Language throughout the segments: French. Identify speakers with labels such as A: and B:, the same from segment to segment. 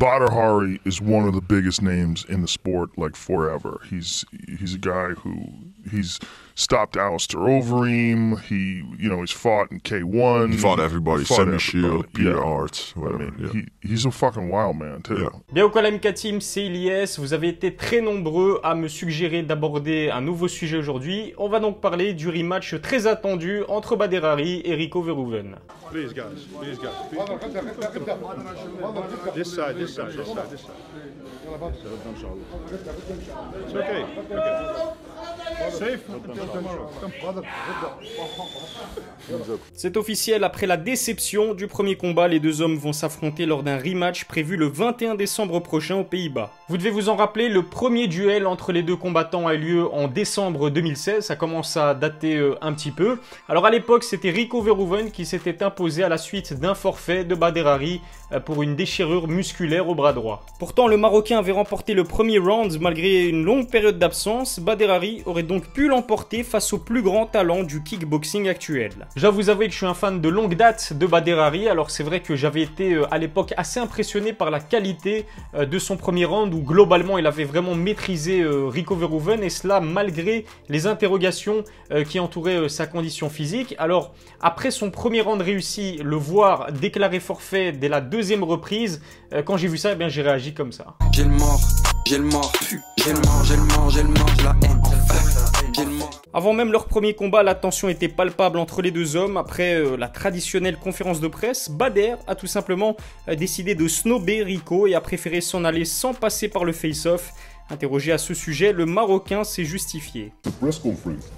A: Badr Hari is one of the biggest names in the sport, like forever. He's a guy he's stopped Alistair Overeem. He's fought in K1.
B: He fought everybody. Semi Shield, Peter Arts, whatever.
A: He's a fucking wild man too.
C: Yeah. Bien au Kalamka Team, c'est Ilyes. Vous avez été très nombreux à me suggérer d'aborder un nouveau sujet aujourd'hui. On va donc parler du rematch très attendu entre Badr Hari et Rico Verhoeven.
D: Please guys. This side. It's okay.
C: C'est officiel, après la déception du premier combat, les deux hommes vont s'affronter lors d'un rematch prévu le 21 décembre prochain aux Pays-Bas. Vous devez vous en rappeler, le premier duel entre les deux combattants a eu lieu en décembre 2016, ça commence à dater un petit peu. Alors à l'époque, c'était Rico Verhoeven qui s'était imposé à la suite d'un forfait de Badr Hari pour une déchirure musculaire au bras droit. Pourtant, le Marocain avait remporté le premier round malgré une longue période d'absence. Badr Hari aurait donc pu l'emporter face au plus grand talent du kickboxing actuel. J'avoue vous avouer que je suis un fan de longue date de Badr Hari, alors c'est vrai que j'avais été à l'époque assez impressionné par la qualité de son premier round où globalement il avait vraiment maîtrisé Rico Verhoeven, et cela malgré les interrogations qui entouraient sa condition physique. Alors après son premier round réussi, le voir déclarer forfait dès la deuxième reprise, quand j'ai vu ça, eh bien j'ai réagi comme ça.
E: J'ai le mort, la haine.
C: Avant même leur premier combat, la tension était palpable entre les deux hommes. Après la traditionnelle conférence de presse, Badr a tout simplement décidé de snobber Rico et a préféré s'en aller sans passer par le face-off. Interrogé à ce sujet, le Marocain s'est justifié.
F: The press conference.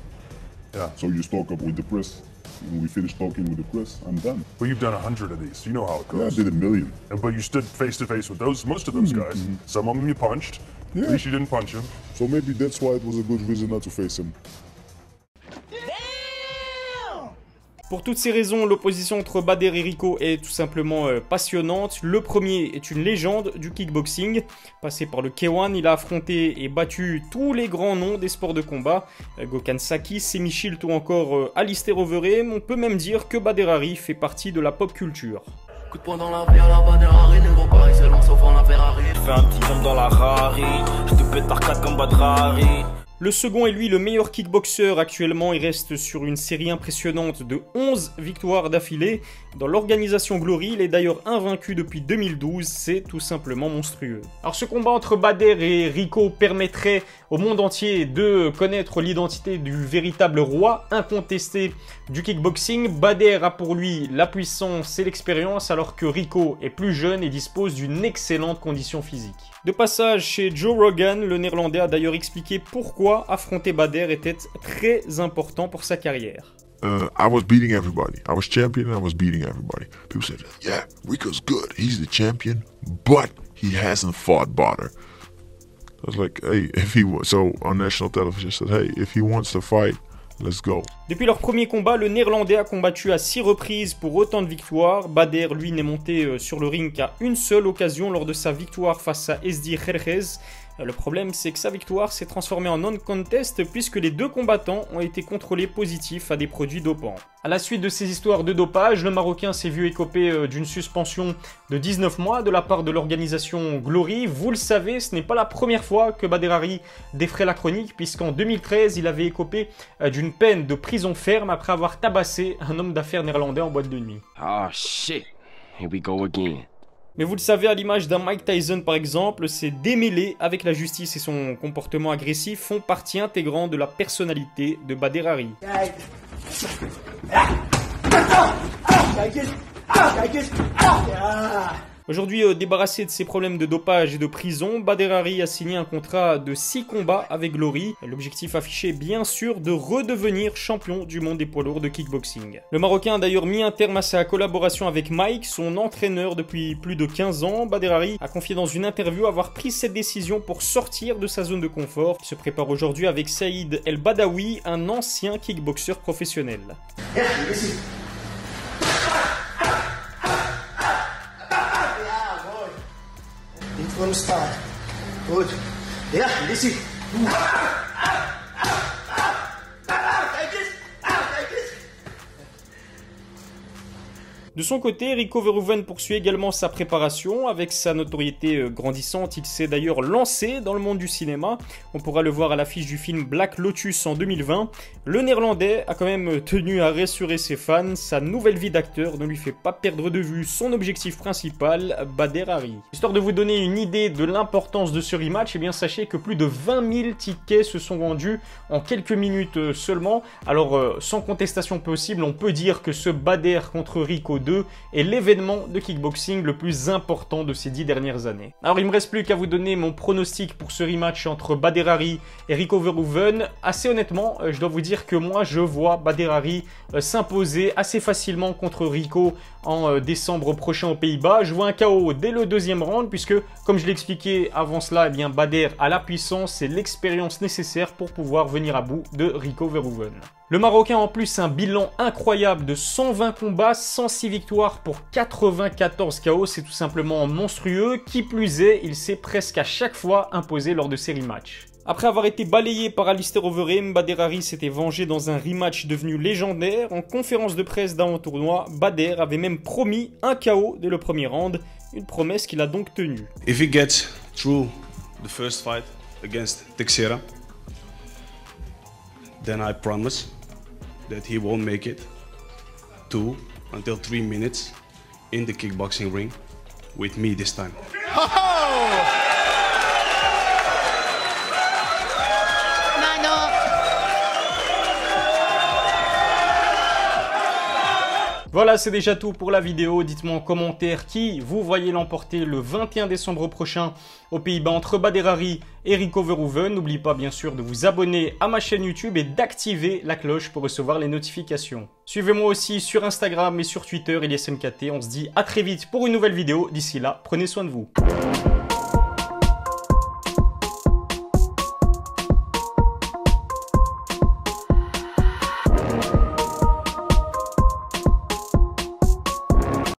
F: Yeah. So you spoke up with the press. When we finished talking with the press, I'm done.
A: Well, you've done 100 of these. You know how it goes.
F: Yeah, I did 1 million.
A: But you stood face to face with most of those guys. Some of them you punched.
F: Yeah.
A: At least you didn't punch him.
F: So maybe that's why it was a good reason not to face him.
C: Pour toutes ces raisons, l'opposition entre Badr et Rico est tout simplement passionnante. Le premier est une légende du kickboxing. Passé par le K1, il a affronté et battu tous les grands noms des sports de combat. Gokhan Saki, Semi Shield ou encore Alistair Overeem. On peut même dire que Badr Hari fait partie de la pop culture.
E: Coup de poing dans la bière, la Badr Hari, négro Paris, c'est long sauf en la Ferrari.
G: Je fais un petit jump dans la Rari, je te pète par 4 comme Badr Hari.
C: Le second est lui le meilleur kickboxer actuellement, il reste sur une série impressionnante de 11 victoires d'affilée. Dans l'organisation Glory, il est d'ailleurs invaincu depuis 2012, c'est tout simplement monstrueux. Alors ce combat entre Badr et Rico permettrait au monde entier de connaître l'identité du véritable roi incontesté du kickboxing. Badr a pour lui la puissance et l'expérience alors que Rico est plus jeune et dispose d'une excellente condition physique. De passage chez Joe Rogan, le néerlandais a d'ailleurs expliqué pourquoi affronter Badr était très important pour sa carrière.
B: I was beating everybody. I was champion and I was beating everybody. People said, yeah, Rico's good. He's the champion, but he hasn't fought Badr. I was like, hey, so on national television, I said, hey, if he wants to fight, let's go.
C: Depuis leur premier combat, le néerlandais a combattu à 6 reprises pour autant de victoires. Badr, lui, n'est monté sur le ring qu'à une seule occasion lors de sa victoire face à Esdi Jerez. Le problème, c'est que sa victoire s'est transformée en non-contest puisque les deux combattants ont été contrôlés positifs à des produits dopants. À la suite de ces histoires de dopage, le Marocain s'est vu écoper d'une suspension de 19 mois de la part de l'organisation Glory. Vous le savez, ce n'est pas la première fois que Badr Hari défraie la chronique puisqu'en 2013, il avait écopé d'une peine de prison ferme après avoir tabassé un homme d'affaires néerlandais en boîte de nuit.
G: Oh shit, here we go again.
C: Mais vous le savez, à l'image d'un Mike Tyson par exemple, ses démêlés avec la justice et son comportement agressif font partie intégrante de la personnalité de Badr Hari. Aujourd'hui, débarrassé de ses problèmes de dopage et de prison, Badr Hari a signé un contrat de 6 combats avec Glory. L'objectif affiché, bien sûr, de redevenir champion du monde des poids lourds de kickboxing. Le Marocain a d'ailleurs mis un terme à sa collaboration avec Mike, son entraîneur depuis plus de 15 ans. Badr Hari a confié dans une interview avoir pris cette décision pour sortir de sa zone de confort. Il se prépare aujourd'hui avec Saïd El Badawi, un ancien kickboxer professionnel.
H: From start. Good. Yeah, listen.
C: De son côté, Rico Verhoeven poursuit également sa préparation. Avec sa notoriété grandissante, il s'est d'ailleurs lancé dans le monde du cinéma. On pourra le voir à l'affiche du film Black Lotus en 2020. Le Néerlandais a quand même tenu à rassurer ses fans. Sa nouvelle vie d'acteur ne lui fait pas perdre de vue son objectif principal, Bader Hari. Histoire de vous donner une idée de l'importance de ce rematch, eh bien sachez que plus de 20 000 tickets se sont vendus en quelques minutes seulement. Alors sans contestation possible, on peut dire que ce Bader contre Rico 2 est l'événement de kickboxing le plus important de ces 10 dernières années. Alors il me reste plus qu'à vous donner mon pronostic pour ce rematch entre Bader Hari et Rico Verhoeven. Assez honnêtement, je dois vous dire que moi je vois Bader Hari s'imposer assez facilement contre Rico en décembre prochain aux Pays-Bas. Je vois un KO dès le deuxième round puisque, comme je l'ai expliqué avant cela, eh bien Bader a la puissance et l'expérience nécessaires pour pouvoir venir à bout de Rico Verhoeven. Le Marocain en plus un bilan incroyable de 120 combats, 106 victoires pour 94 KO, c'est tout simplement monstrueux. Qui plus est, il s'est presque à chaque fois imposé lors de ces rematchs. Après avoir été balayé par Alistair Overeem, Bader Hari s'était vengé dans un rematch devenu légendaire. En conférence de presse d'avant-tournoi, Bader avait même promis un KO dès le premier round, une promesse qu'il a donc tenue.
I: If he gets through the first fight against Teixeira, then I promise that he won't make it 2 until 3 minutes in the kickboxing ring with me this time.
C: Voilà, c'est déjà tout pour la vidéo. Dites-moi en commentaire qui vous voyez l'emporter le 21 décembre prochain aux Pays-Bas entre Bader Hari et Rico Verhoeven. N'oubliez pas bien sûr de vous abonner à ma chaîne YouTube et d'activer la cloche pour recevoir les notifications. Suivez-moi aussi sur Instagram et sur Twitter, ElyasMKT. On se dit à très vite pour une nouvelle vidéo. D'ici là, prenez soin de vous.